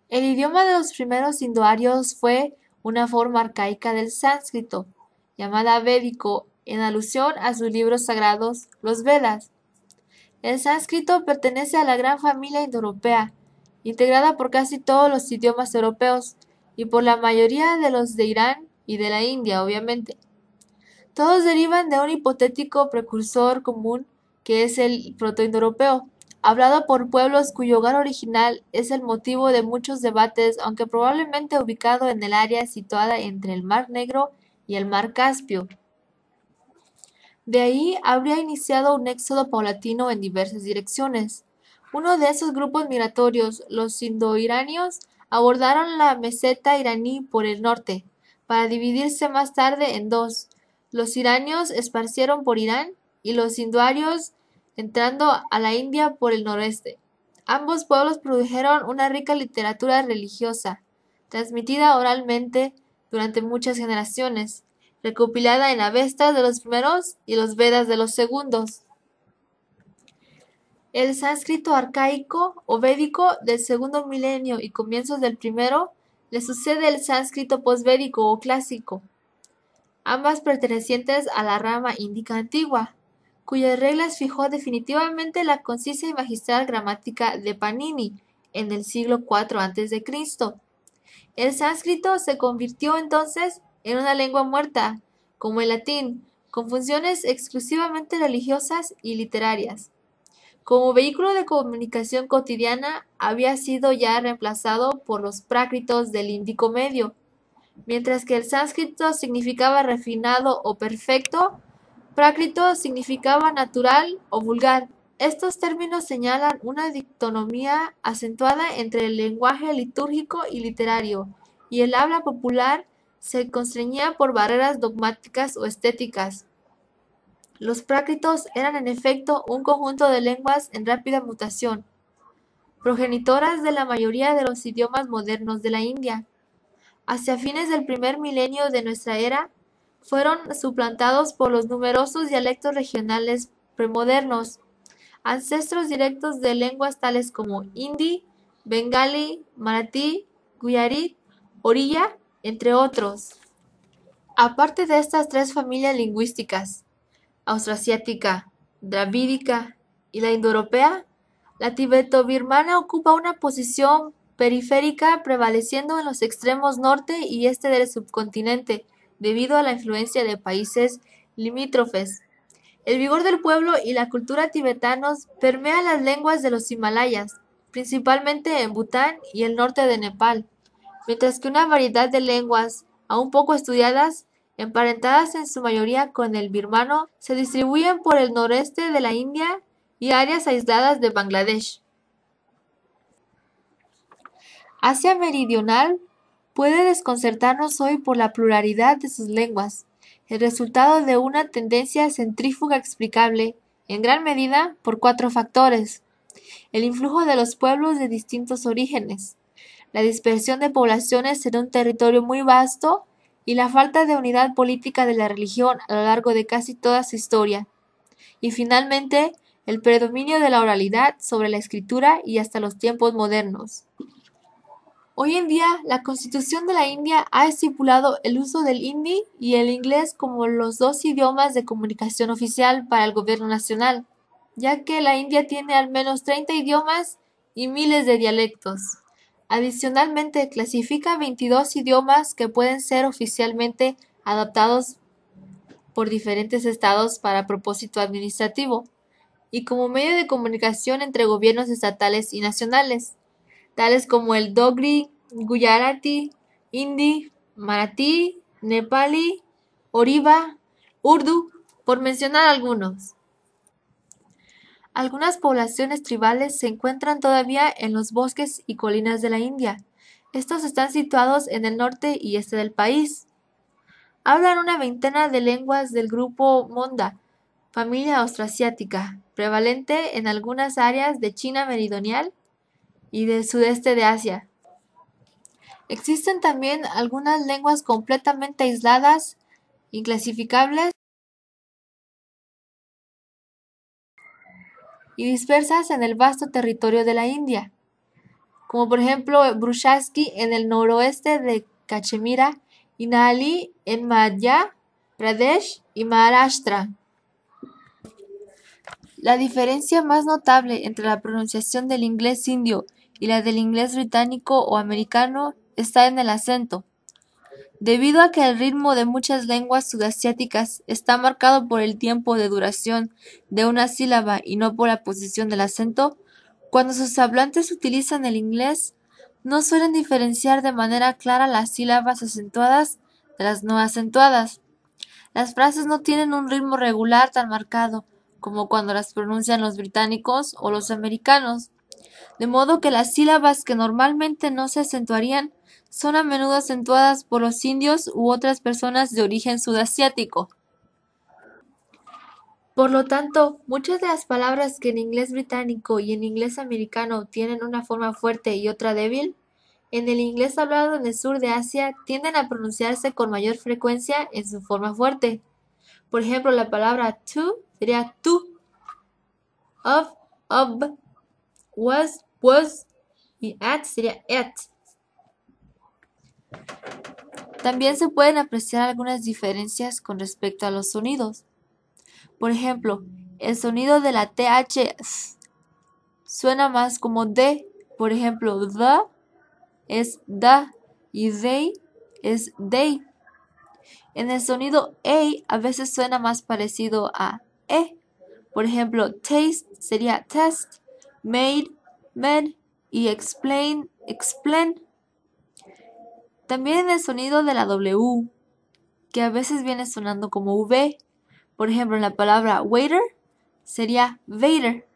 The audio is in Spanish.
El idioma de los primeros indoarios fue una forma arcaica del sánscrito, llamada védico, en alusión a sus libros sagrados, los Vedas. El sánscrito pertenece a la gran familia indoeuropea, integrada por casi todos los idiomas europeos y por la mayoría de los de Irán y de la India, obviamente. Todos derivan de un hipotético precursor común que es el protoindoeuropeo, hablado por pueblos cuyo hogar original es el motivo de muchos debates, aunque probablemente ubicado en el área situada entre el Mar Negro y el Mar Caspio. De ahí habría iniciado un éxodo paulatino en diversas direcciones. Uno de esos grupos migratorios, los indoiranios, abordaron la meseta iraní por el norte, para dividirse más tarde en dos. Los iranios esparcieron por Irán y los indoarios entrando a la India por el noreste. Ambos pueblos produjeron una rica literatura religiosa, transmitida oralmente durante muchas generaciones, recopilada en Avestas de los primeros y los Vedas de los segundos. El sánscrito arcaico o védico del segundo milenio y comienzos del primero le sucede el sánscrito posvédico o clásico, ambas pertenecientes a la rama índica antigua, cuyas reglas fijó definitivamente la concisa y magistral gramática de Panini en el siglo IV a.C. El sánscrito se convirtió entonces en una lengua muerta, como el latín, con funciones exclusivamente religiosas y literarias. Como vehículo de comunicación cotidiana, había sido ya reemplazado por los prácritos del Índico Medio. Mientras que el sánscrito significaba refinado o perfecto, prácrito significaba natural o vulgar. Estos términos señalan una dicotomía acentuada entre el lenguaje litúrgico y literario, y el habla popular se constreñía por barreras dogmáticas o estéticas. Los prácritos eran en efecto un conjunto de lenguas en rápida mutación, progenitoras de la mayoría de los idiomas modernos de la India. Hacia fines del primer milenio de nuestra era, fueron suplantados por los numerosos dialectos regionales premodernos, ancestros directos de lenguas tales como hindi, bengalí, marathi, guyarí, oriya, entre otros. Aparte de estas tres familias lingüísticas, austroasiática, dravídica y la indoeuropea, la tibeto-birmana ocupa una posición periférica prevaleciendo en los extremos norte y este del subcontinente, debido a la influencia de países limítrofes. El vigor del pueblo y la cultura tibetanos permea las lenguas de los Himalayas, principalmente en Bután y el norte de Nepal, mientras que una variedad de lenguas, aún poco estudiadas, emparentadas en su mayoría con el birmano, se distribuyen por el noreste de la India y áreas aisladas de Bangladesh. Asia Meridional puede desconcertarnos hoy por la pluralidad de sus lenguas, el resultado de una tendencia centrífuga explicable, en gran medida, por cuatro factores: el influjo de los pueblos de distintos orígenes, la dispersión de poblaciones en un territorio muy vasto y la falta de unidad política de la religión a lo largo de casi toda su historia, y finalmente, el predominio de la oralidad sobre la escritura y hasta los tiempos modernos. Hoy en día, la Constitución de la India ha estipulado el uso del hindi y el inglés como los dos idiomas de comunicación oficial para el gobierno nacional, ya que la India tiene al menos 30 idiomas y miles de dialectos. Adicionalmente, clasifica 22 idiomas que pueden ser oficialmente adaptados por diferentes estados para propósito administrativo y como medio de comunicación entre gobiernos estatales y nacionales, tales como el Dogri, Gujarati, Hindi, Marathi, Nepali, Oriva, Urdu, por mencionar algunos. Algunas poblaciones tribales se encuentran todavía en los bosques y colinas de la India. Estos están situados en el norte y este del país. Hablan una veintena de lenguas del grupo Monda, familia austroasiática, prevalente en algunas áreas de China meridional y del sudeste de Asia. Existen también algunas lenguas completamente aisladas, inclasificables y dispersas en el vasto territorio de la India. como por ejemplo Bruchaski en el noroeste de Cachemira y Nali en Madhya Pradesh y Maharashtra. La diferencia más notable entre la pronunciación del inglés indio y la del inglés británico o americano está en el acento. Debido a que el ritmo de muchas lenguas sudasiáticas está marcado por el tiempo de duración de una sílaba y no por la posición del acento, cuando sus hablantes utilizan el inglés, no suelen diferenciar de manera clara las sílabas acentuadas de las no acentuadas. Las frases no tienen un ritmo regular tan marcado como cuando las pronuncian los británicos o los americanos, de modo que las sílabas que normalmente no se acentuarían son a menudo acentuadas por los indios u otras personas de origen sudasiático. Por lo tanto, muchas de las palabras que en inglés británico y en inglés americano tienen una forma fuerte y otra débil, en el inglés hablado en el sur de Asia tienden a pronunciarse con mayor frecuencia en su forma fuerte. Por ejemplo, la palabra to sería tu, of, was, y at sería at. También se pueden apreciar algunas diferencias con respecto a los sonidos. Por ejemplo, el sonido de la TH suena más como D. Por ejemplo, the es da y they es they. En el sonido a veces suena más parecido a e. Por ejemplo, taste sería test, made, med y explain, explain. También en el sonido de la W, que a veces viene sonando como V. Por ejemplo, en la palabra waiter sería waiter.